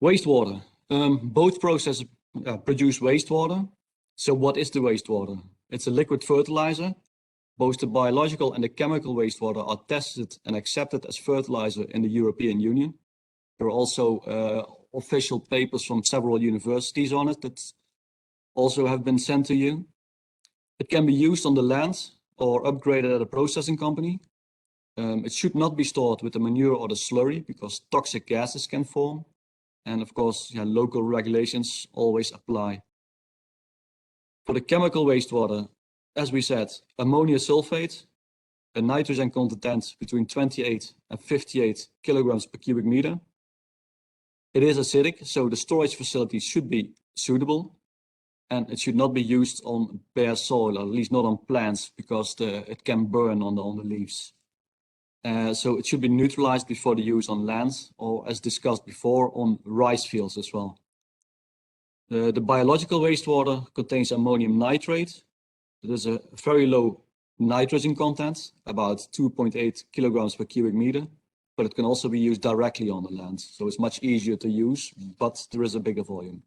Wastewater. Both processes produce wastewater. So what is the wastewater? It's a liquid fertilizer. Both the biological and the chemical wastewater are tested and accepted as fertilizer in the European Union. There are also official papers from several universities on it that also have been sent to you. It can be used on the land or upgraded at a processing company. It should not be stored with the manure or the slurry because toxic gases can form. And of course, local regulations always apply. For the chemical wastewater, as we said, ammonia sulfate, a nitrogen content between 28 and 58 kilograms per cubic meter. It is acidic, so the storage facility should be suitable. And it should not be used on bare soil, or at least not on plants, because it can burn on the leaves. So it should be neutralized before the use on lands, or as discussed before, on rice fields as well. The biological wastewater contains ammonium nitrate. It is a very low nitrogen content, about 2.8 kilograms per cubic meter, but it can also be used directly on the land. So it's much easier to use, but there is a bigger volume.